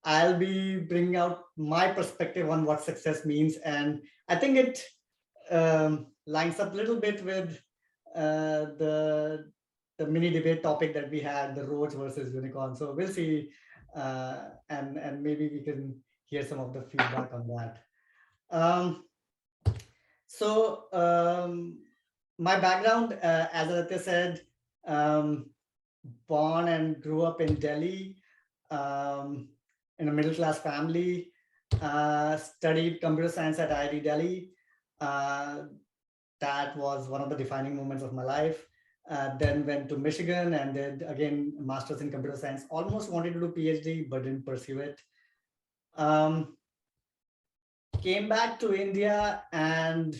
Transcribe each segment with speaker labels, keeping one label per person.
Speaker 1: I'll be bringing out my perspective on what success means. And I think it lines up a little bit with the mini debate topic that we had, the roads versus unicorn. So we'll see, and maybe we can hear some of the feedback on that. Um, so my background, as Aditya said, um, born and grew up in Delhi, um, in a middle class family. Studied computer science at IIT Delhi. Uh, that was one of the defining moments of my life. Then went to Michigan and did again masters in computer science. Almost wanted to do PhD, but didn't pursue it. Um, Came back to India and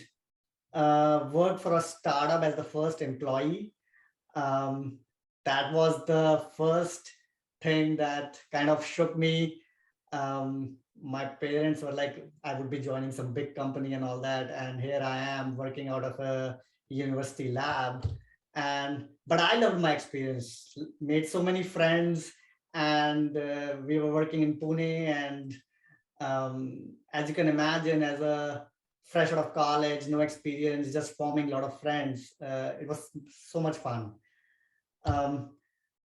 Speaker 1: worked for a startup as the first employee. Um, that was the first thing that kind of shook me. My parents were like, I would be joining some big company and all that, and here I am working out of a university lab. And but I loved my experience, made so many friends, and we were working in Pune. And as you can imagine, as a fresh out of college, no experience, just forming a lot of friends, it was so much fun. um,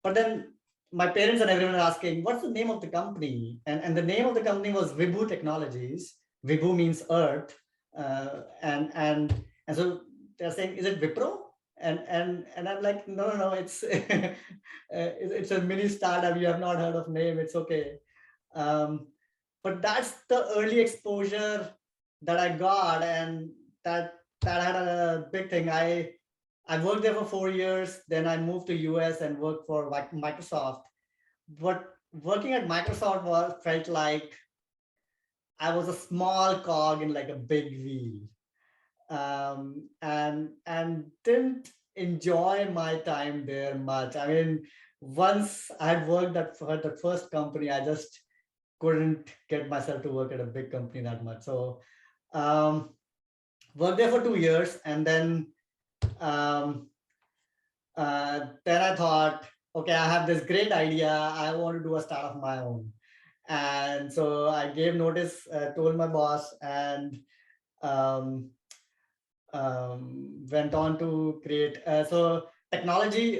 Speaker 1: but then my parents and everyone are asking, what's the name of the company? And the name of the company was Vibhu Technologies. Vibhu means earth. And so they're saying, is it Wipro? And I'm like, no, no, no, it's it's a mini startup. You have not heard of name. It's okay. Um, but that's the early exposure that I got, and that had a big thing. I worked there for 4 years. Then I moved to US and worked for Microsoft. But working at Microsoft felt like I was a small cog in like a big wheel, and didn't enjoy my time there much. I mean, once I had worked at for the first company, I just couldn't get myself to work at a big company that much. So um, worked there for 2 years, and um, then I thought, okay, I have this great idea. I want to do a startup of my own. And so I gave notice, told my boss, and um, went on to create. So technology,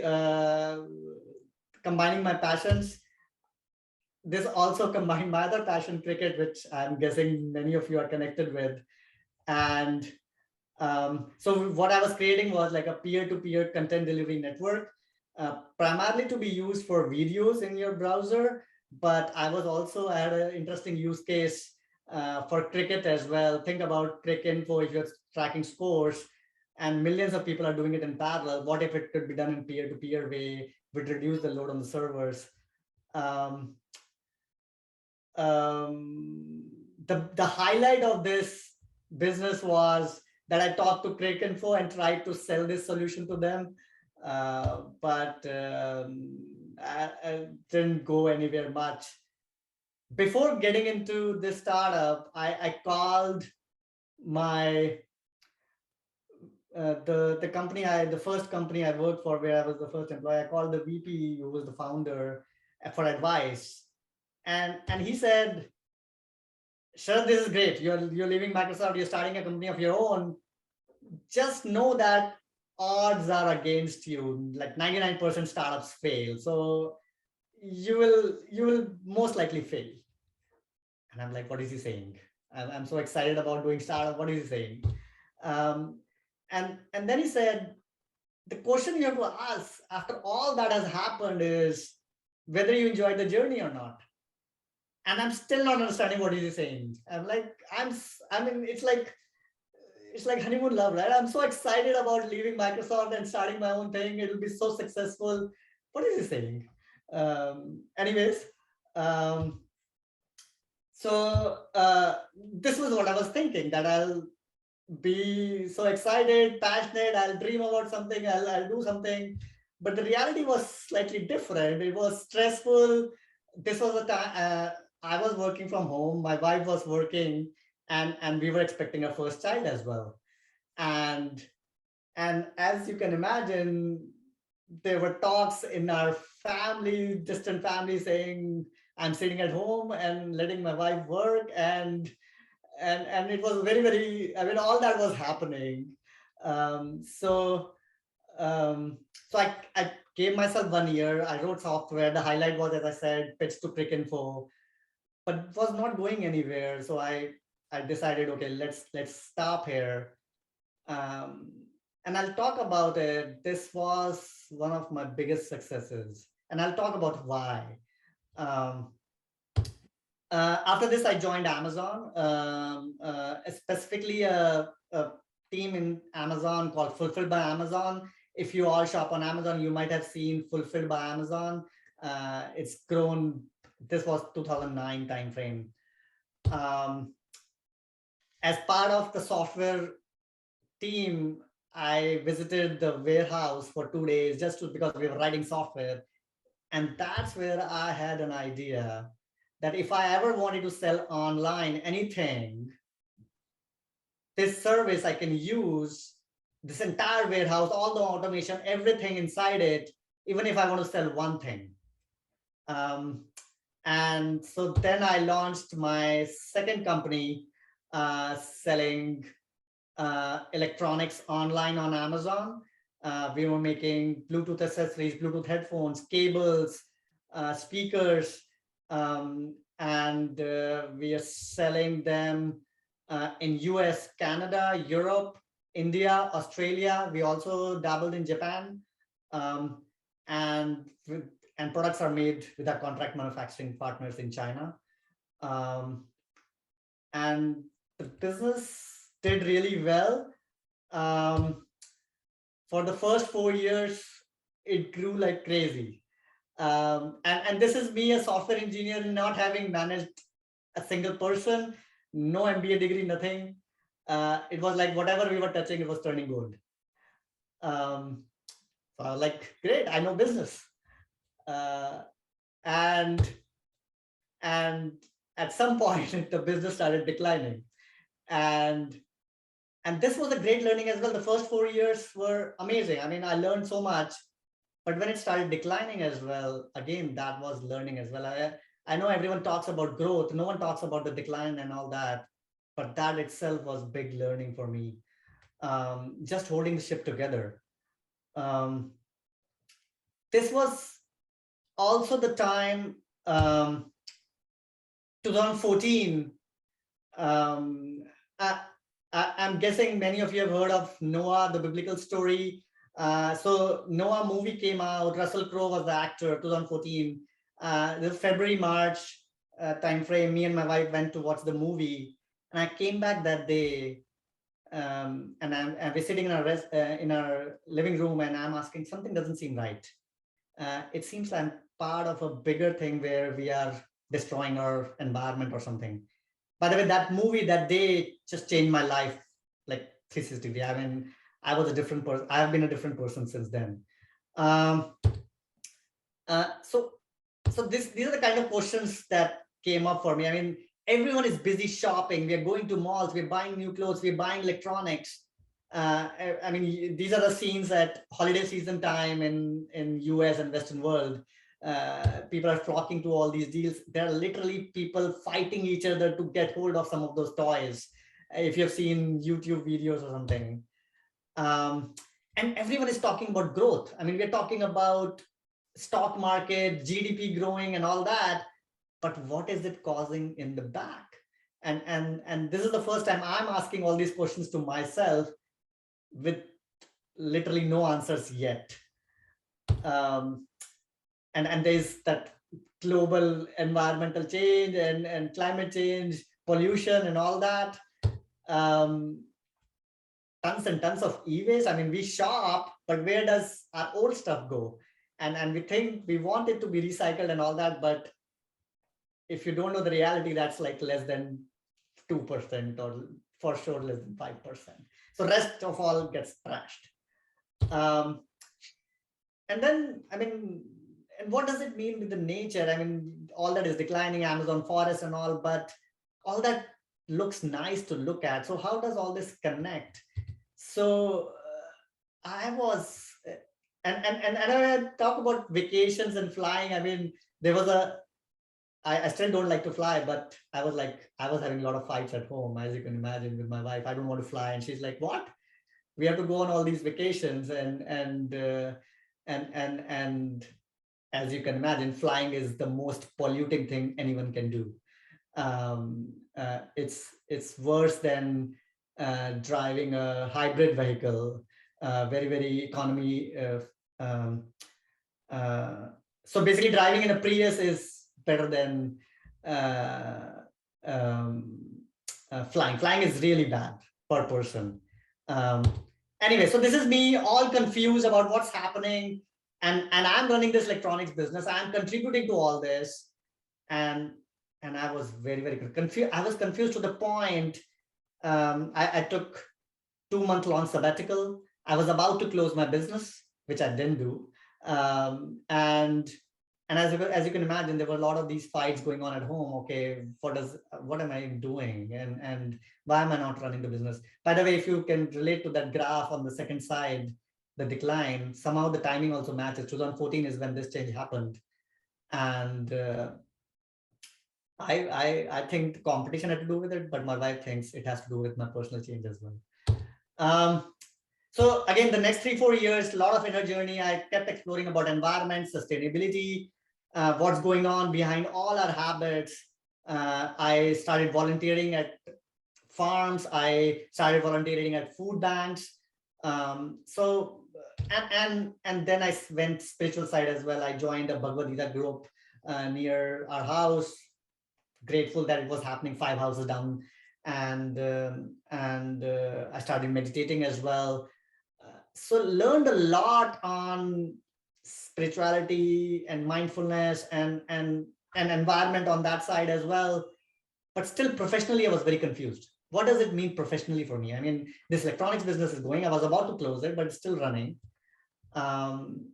Speaker 1: combining my passions. This also combined my other passion, cricket, which I'm guessing many of you are connected with. And so what I was creating was like a peer-to-peer content delivery network, primarily to be used for videos in your browser. But I had an interesting use case for cricket as well. Think about Crick Info if you're tracking scores, and millions of people are doing it in parallel. What if it could be done in peer-to-peer way, would reduce the load on the servers? Um, the highlight of this business was that I talked to Crick Info and tried to sell this solution to them, but I didn't go anywhere much. Before getting into this startup, I called my the first company I worked for, where I was the first employee. I called the VP, who was the founder, for advice, and he said, Sharad, this is great. You're leaving Microsoft. You're starting a company of your own. Just know that odds are against you. Like 99% startups fail. So you will most likely fail. And I'm like, what is he saying? I'm so excited about doing startup. What is he saying? Um, and then he said, the question you have to ask after all that has happened is whether you enjoyed the journey or not. And I'm still not understanding what he's saying. I'm like, I mean, it's like honeymoon love, right? I'm so excited about leaving Microsoft and starting my own thing. It'll be so successful. What is he saying? Anyways, um, this was what I was thinking, that I'll be so excited, passionate, I'll dream about something, I'll do something. But the reality was slightly different. It was stressful. This was a time I was working from home, my wife was working, and we were expecting our first child as well. And as you can imagine, there were talks in our family, distant family, saying, I'm sitting at home and letting my wife work, and it was very, very, I mean, all that was happening. Um, so so I gave myself 1 year. I wrote software. The highlight was, as I said, pitch to prick info, but it was not going anywhere. So I decided, okay, let's stop here. Um, and I'll talk about it. This was one of my biggest successes, and I'll talk about why. Um, After this, I joined Amazon, specifically a team in Amazon called Fulfilled by Amazon. If you all shop on Amazon, you might have seen Fulfilled by Amazon. It's grown. This was 2009 timeframe. As part of the software team, I visited the warehouse for 2 days because we were writing software. And that's where I had an idea that if I ever wanted to sell online anything, this service I can use this entire warehouse, all the automation, everything inside it, even if I want to sell one thing. And so then I launched my second company selling electronics online on Amazon. We were making Bluetooth accessories, Bluetooth headphones, cables, speakers, and we are selling them in US, Canada, Europe, India, Australia. We also dabbled in Japan, and products are made with our contract manufacturing partners in China. And the business did really well. For the first 4 years, it grew like crazy. And this is me, a software engineer, not having managed a single person, no MBA degree, nothing. It was like whatever we were touching, it was turning gold. So I was like, great, I know business. And at some point, the business started declining. And this was a great learning as well. The first 4 years were amazing. I mean, I learned so much. But when it started declining as well, again, that was learning as well. I know everyone talks about growth. No one talks about the decline and all that. But that itself was big learning for me. Just holding the ship together. This was also the time, 2014. I'm guessing many of you have heard of Noah, the biblical story. So Noah movie came out. Russell Crowe was the actor. 2014. The February, March timeframe. Me and my wife went to watch the movie, and I came back that day. And we're sitting in our living room, and I'm asking, something doesn't seem right. It seems I'm part of a bigger thing where we are destroying our environment or something. By the way, that movie that day just changed my life like 360 degrees. I mean, I was a different person. I have been a different person since then. So these are the kind of questions that came up for me. I mean, everyone is busy shopping. We're going to malls. We're buying new clothes. We're buying electronics. I mean, these are the scenes at holiday season time in US and Western world. People are flocking to all these deals. There are literally people fighting each other to get hold of some of those toys. If you've seen YouTube videos or something. And everyone is talking about growth. I mean, we're talking about stock market, GDP growing and all that, but what is it causing in the back? And this is the first time I'm asking all these questions to myself with literally no answers yet. And there's that global environmental change and climate change, pollution and all that. Tons and tons of e-waste. I mean, we shop, but where does our old stuff go? And we think we want it to be recycled and all that, but if you don't know the reality, that's like less than 2% or for sure less than 5%. So rest of all gets trashed. And then, I mean, and what does it mean with the nature? I mean, all that is declining, Amazon forest and all, but all that looks nice to look at. So how does all this connect? So I was, and I talk about vacations and flying. I mean, there was a I still don't like to fly, but I was having a lot of fights at home, as you can imagine, with my wife. I don't want to fly, and she's like, "What? We have to go on all these vacations," and as you can imagine, flying is the most polluting thing anyone can do. It's worse than driving a hybrid vehicle, very economy. Uh, so basically, driving in a Prius is better than uh, um, flying. Flying is really bad per person. Um, anyway, so this is me all confused about what's happening, and I'm running this electronics business. I'm contributing to all this, and I was very confused. I was confused to the point. I took 2-month long sabbatical. I was about to close my business, which I didn't do. And as you can imagine, there were a lot of these fights going on at home. Okay, what am I doing, and why am I not running the business? By the way, if you can relate to that graph on the second side, the decline, somehow the timing also matches. 2014 is when this change happened, and I think the competition had to do with it, but my wife thinks it has to do with my personal change as well. So again, the next 3-4 years, a lot of inner journey. I kept exploring about environment, sustainability, what's going on behind all our habits. I started volunteering at farms. I started volunteering at food banks. And then I went spiritual side as well. I joined a Bhagavad Gita group near our house. Grateful that it was happening 5 houses down, and I started meditating as well. So learned a lot on spirituality and mindfulness and environment on that side as well. But still, professionally, I was very confused. What does it mean professionally for me? I mean, this electronics business is going. I was about to close it, but it's still running. And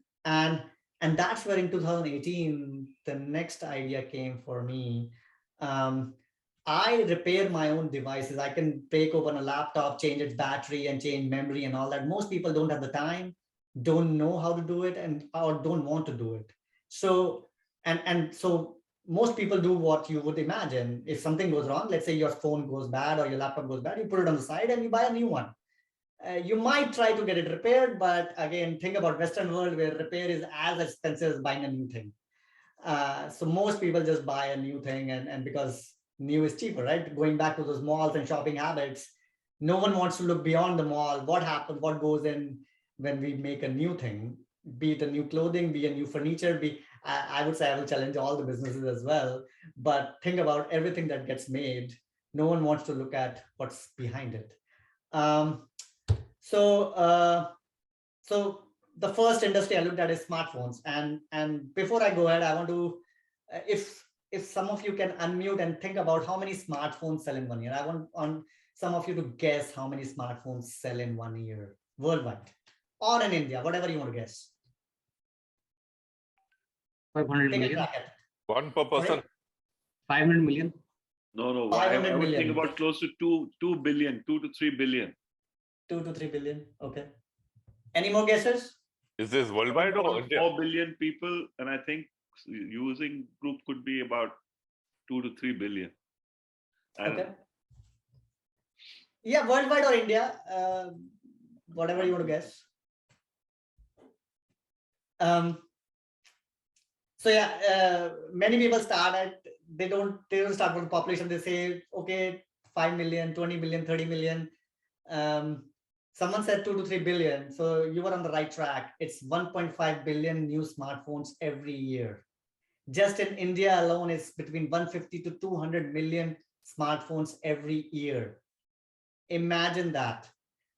Speaker 1: that's where in 2018 the next idea came for me. I repair my own devices. I can break open a laptop, change its battery, and change memory and all that. Most people don't have the time, don't know how to do it, or don't want to do it. So so most people do what you would imagine. If something goes wrong, let's say your phone goes bad or your laptop goes bad, you put it on the side and you buy a new one. You might try to get it repaired, but again, think about Western world where repair is as expensive as buying a new thing. So most people just buy a new thing, and because new is cheaper, right? Going back to those malls and shopping habits, no one wants to look beyond the mall. What happens? What goes in when we make a new thing? Be it a new clothing, be a new furniture. I would say I will challenge all the businesses as well. But think about everything that gets made. No one wants to look at what's behind it. So the first industry I looked at is smartphones. And before I go ahead, I want to, if some of you can unmute and think about how many smartphones sell in 1 year. I want on some of you to guess how many smartphones sell in 1 year worldwide or in India, whatever you want to guess.
Speaker 2: 500 million.
Speaker 3: One per person.
Speaker 2: 500 million.
Speaker 4: No.
Speaker 1: 500
Speaker 4: I would
Speaker 1: million.
Speaker 4: think about close to 2 billion, 2 to 3 billion.
Speaker 1: 2 to 3 billion. Okay. Any more guesses?
Speaker 3: Is this worldwide or India?
Speaker 4: 4 billion people, and I think using group could be about 2 to 3 billion.
Speaker 1: Okay. Yeah, worldwide or India, whatever you want to guess. So yeah, many people start at, they don't start with the population. They say, okay, 5 million, 20 million, 30 million. Someone said 2 to 3 billion. So you were on the right track. It's 1.5 billion new smartphones every year. Just in India alone, it's between 150 to 200 million smartphones every year. Imagine that.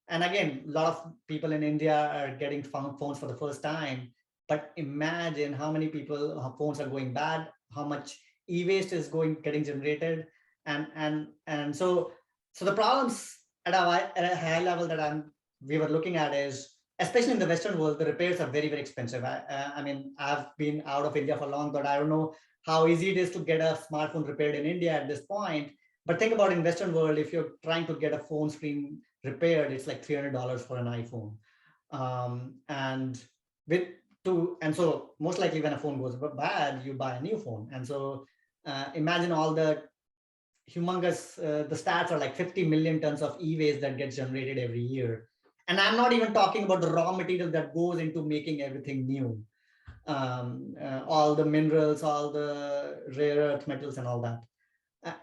Speaker 1: And again, a lot of people in India are getting phones for the first time. But imagine how many people phones are going bad, how much e-waste is getting generated, and so the problems at a high level that we were looking at is, especially in the Western world, the repairs are very expensive. I mean, I've been out of India for long, but I don't know how easy it is to get a smartphone repaired in India at this point. But think about in Western world, if you're trying to get a phone screen repaired, it's like $300 for an iPhone, and so most likely when a phone goes bad, you buy a new phone. And so Imagine all the humongous, the stats are like 50 million tons of e-waste that gets generated every year. And I'm not even talking about the raw material that goes into making everything new. All the minerals, all the rare earth metals and all that.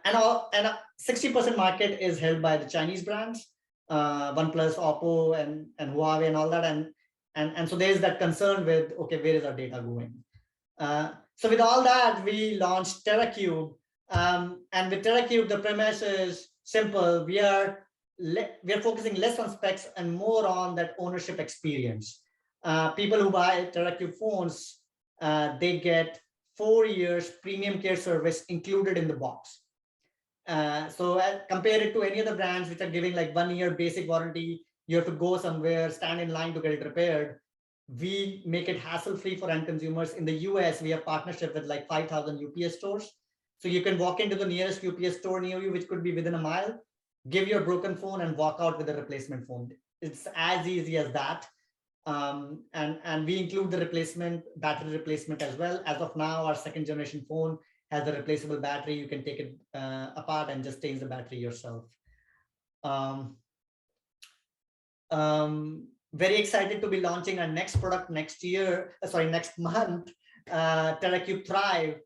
Speaker 1: And 60% market is held by the Chinese brands, OnePlus, Oppo, and Huawei and all that. And so there's that concern with, okay, where is our data going? So with all that, we launched TerraCube. And with TerraCube, the premise is simple. We are focusing less on specs and more on that ownership experience. People who buy TerraCube phones, they get 4 years premium care service included in the box. So compare it to any other brands which are giving like 1 year basic warranty, you have to go somewhere, stand in line to get it repaired. We make it hassle-free for end consumers. In the US, we have partnership with like 5,000 UPS stores. So you can walk into the nearest UPS store near you, which could be within a mile, give your broken phone and walk out with a replacement phone. It's as easy as that. And we include the battery replacement as well. As of now, our 2nd generation phone has a replaceable battery. You can take it apart and just change the battery yourself. Very excited to be launching our next product next month, TerraCube Thrive.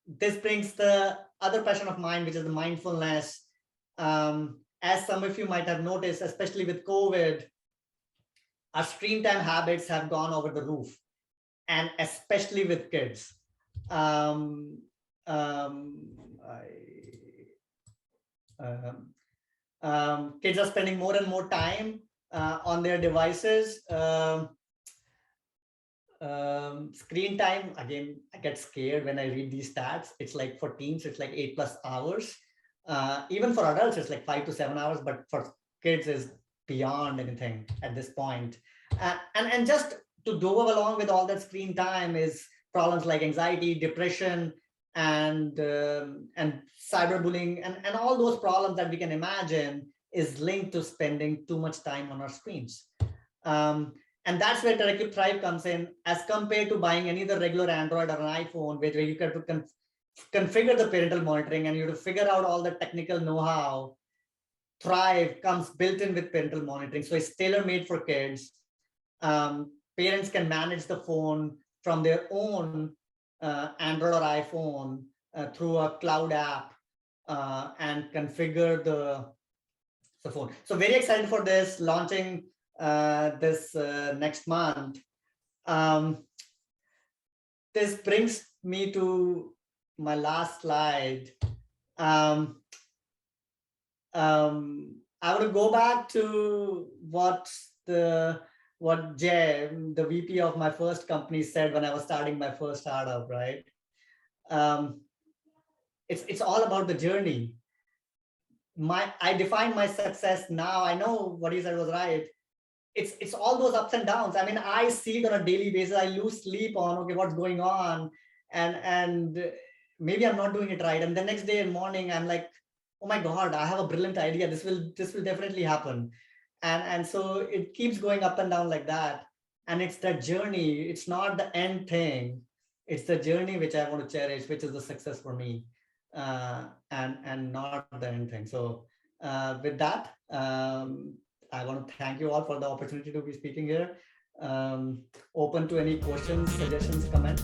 Speaker 1: This brings the other passion of mine, which is the mindfulness. As some of you might have noticed, especially with COVID, our screen time habits have gone over the roof, and especially with kids. Kids are spending more and more time on their devices. Screen time, again, I get scared when I read these stats. It's like for teens, it's like 8+ hours. Even for adults, it's like 5 to 7 hours, but for kids is beyond anything at this point. And just to go along with all that screen time is problems like anxiety, depression, and cyberbullying, and all those problems that we can imagine is linked to spending too much time on our screens. And that's where TerraCube Thrive comes in, as compared to buying any other regular Android or an iPhone, where you can configure the parental monitoring and you have to figure out all the technical know-how. Thrive comes built in with parental monitoring. So it's tailor-made for kids. Parents can manage the phone from their own Android or iPhone through a cloud app and configure the phone. So very excited for this, launching this next month. This brings me to my last slide. I want to go back to what Jay, the VP of my first company, said when I was starting my first startup, right? It's all about the journey. I define my success now. I know what he said was right. It's all those ups and downs. I mean, I see it on a daily basis. I lose sleep on, okay, what's going on? And maybe I'm not doing it right. And the next day in morning, I'm like, oh my God, I have a brilliant idea. This will definitely happen. And so it keeps going up and down like that. And it's that journey. It's not the end thing. It's the journey which I want to cherish, which is the success for me, and not the end thing. So with that, I want to thank you all for the opportunity to be speaking here. Open to any questions, suggestions, comments.